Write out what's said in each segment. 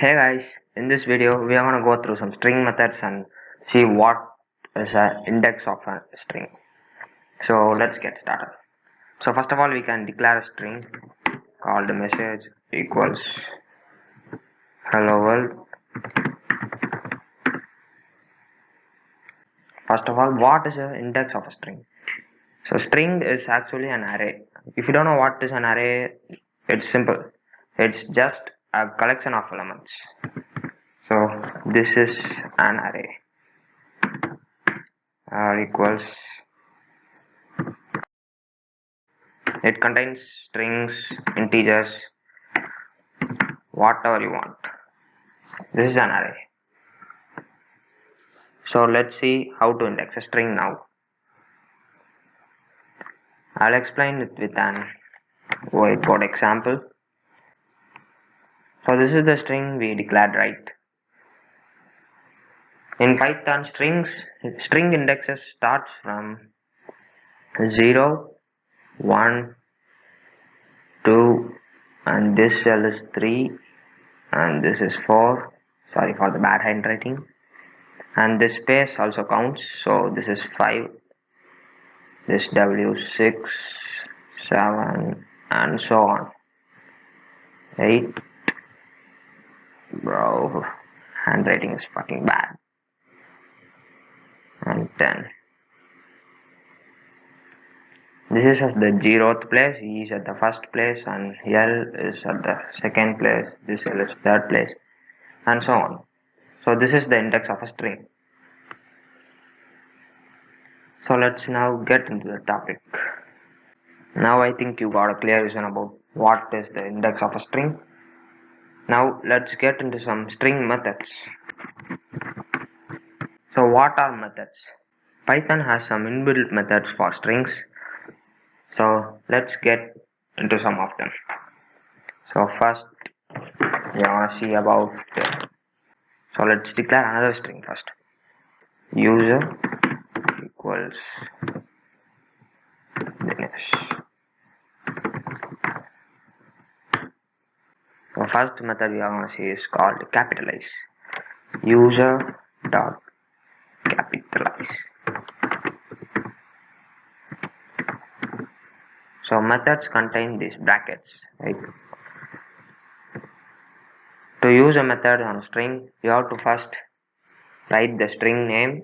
Hey guys, in this video we are going to go through some string methods and see what is an index of a string. So let's get started. So first of all we can declare a string called message equals hello world. First of all, what is an index of a string? So string is actually an array. If you don't know what is an array, it's simple. It's just a collection of elements. So this is an array. Equals, it contains strings, integers, whatever you want. This is an array. So let's see how to index a string now. I'll explain it with an whiteboard example. So this is the string we declared, right? In Python, string indexes starts from 0, 1, 2, and this cell is 3, and this is 4. Sorry for the bad handwriting. And this space also counts. So this is 5, this W6, 7, and so on. 8. Bro, handwriting is fucking bad. And 10. This is at the 0th place, E is at the first place, and L is at the second place, this L is third place, and so on. So this is the index of a string. So let's now get into the topic. Now I think you got a clear vision about what is the index of a string. Now let's get into some string methods. So what are methods? Python has some inbuilt methods for strings. So let's get into some of them. So first we want to see about so let's declare another string first. User equals Dinesh. So first method we are going to see is called capitalize. User dot capitalize. So methods contain these brackets, right? To use a method on a string, you have to first write the string name,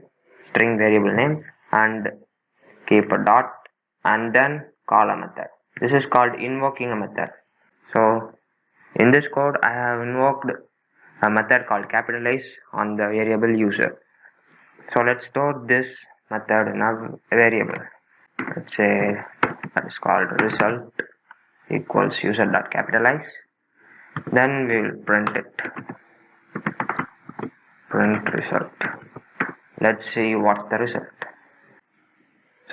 string variable name, and keep a dot, and then call a method. This is called invoking a method. So in this code, I have invoked a method called capitalize on the variable user. So let's store this method in a variable. Let's say that is called result equals user.capitalize. Then we will print it. Print result. Let's see what's the result.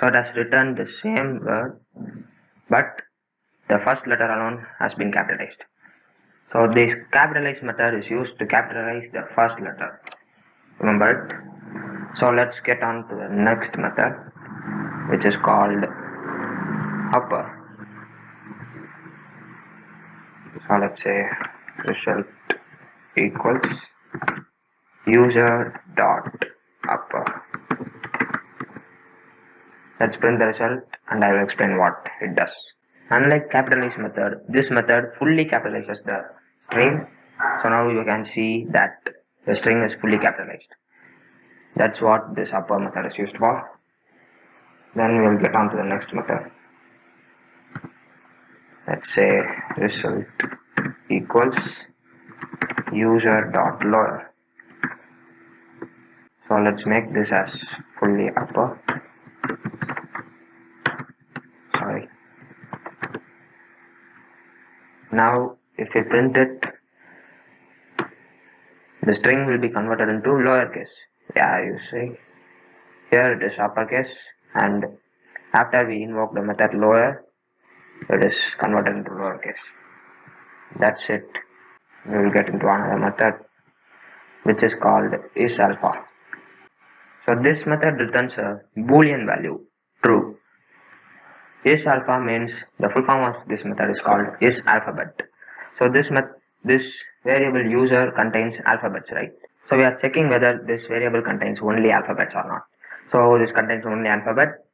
So it has returned the same word, but the first letter alone has been capitalized. So this capitalize method is used to capitalize the first letter. Remember it? So let's get on to the next method, which is called upper. So let's say result equals user dot upper. Let's print the result and I will explain what it does. Unlike capitalize method, this method fully capitalizes the string. So now you can see that the string is fully capitalized. That's what this upper method is used for. Then we will get on to the next method. Let's say result equals user dot lower. So let's make this as fully upper. Sorry. Now if we print it, the string will be converted into lowercase. Yeah, you see, here it is uppercase, and after we invoke the method lower, it is converted into lowercase. That's it. We will get into another method which is called isAlpha. So this method returns a boolean value, true. IsAlpha means the full form of this method is called isAlphabet. So this this variable user contains alphabets, right? So we are checking whether this variable contains only alphabets or not. So this contains only alphabet,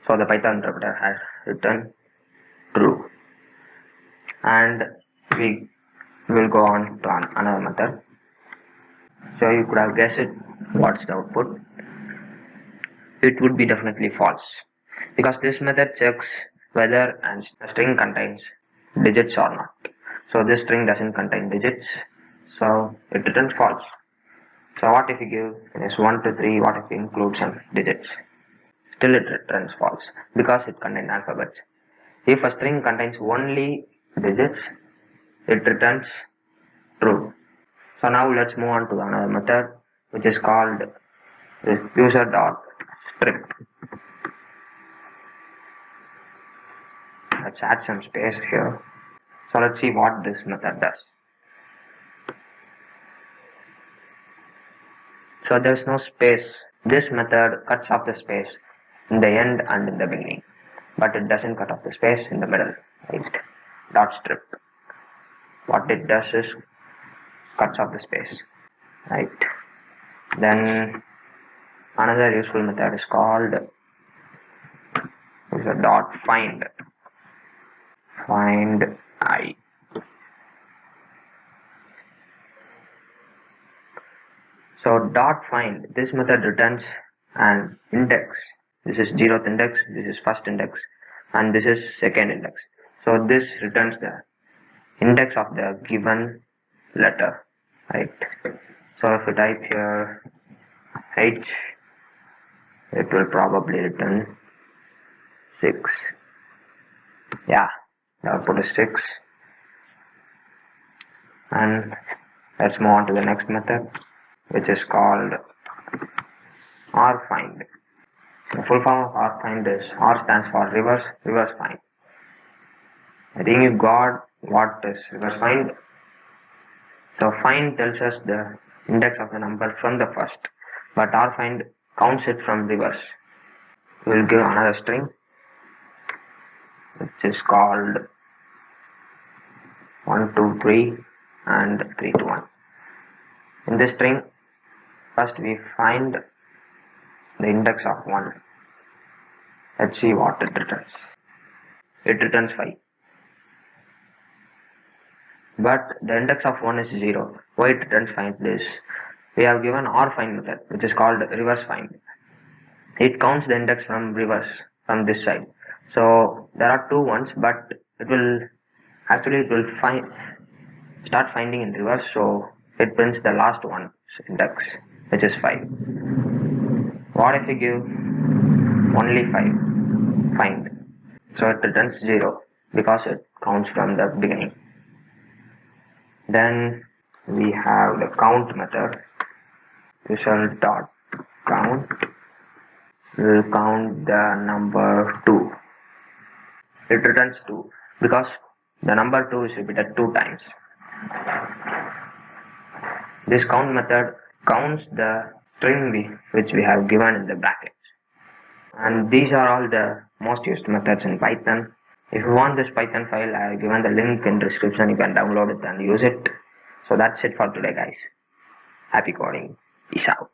so the Python interpreter has returned true. And we will go on to another method. So you could have guessed it, what's the output. It would be definitely false, because this method checks whether a string contains digits or not. So this string doesn't contain digits, so it returns false. So what if you give is 1 to 3, what if you include some digits? Still it returns false, because it contains alphabets. If a string contains only digits, it returns true. So now let's move on to another method, which is called user.strip. Let's add some space here. So let's see what this method does. So there's no space. This method cuts off the space in the end and in the beginning, but it doesn't cut off the space in the middle, right? Dot strip. What it does is cuts off the space, right? Then another useful method is called dot find. Find I. So dot find, this method returns an index. This is 0th index, this is first index, and this is second index. So this returns the index of the given letter, right? So if you type here H, it will probably return 6. Yeah, the output is 6. And let's move on to the next method, which is called rfind. The full form of rfind is R stands for reverse find. I think you got what is reverse find. So find tells us the index of the number from the first, but rfind counts it from reverse. We'll give another string, which is called 1 2 3 and 3 to 1. In this string, first we find the index of 1. Let's see what it returns. It returns 5. But the index of 1 is 0. Why it returns 5 is we have given rfind method, which is called reverse find. It counts the index from reverse, from this side. So there are two ones, but it will start finding in reverse, so it prints the last one index, which is 5. What if we give only 5 find? So it returns 0, because it counts from the beginning. Then we have the count method. Result.count will count the number 2. It returns 2 because the number 2 is repeated 2 times. This count method counts the string which we have given in the brackets. And these are all the most used methods in Python. If you want this Python file, I have given the link in the description. You can download it and use it. So that's it for today, guys. Happy coding. Peace out.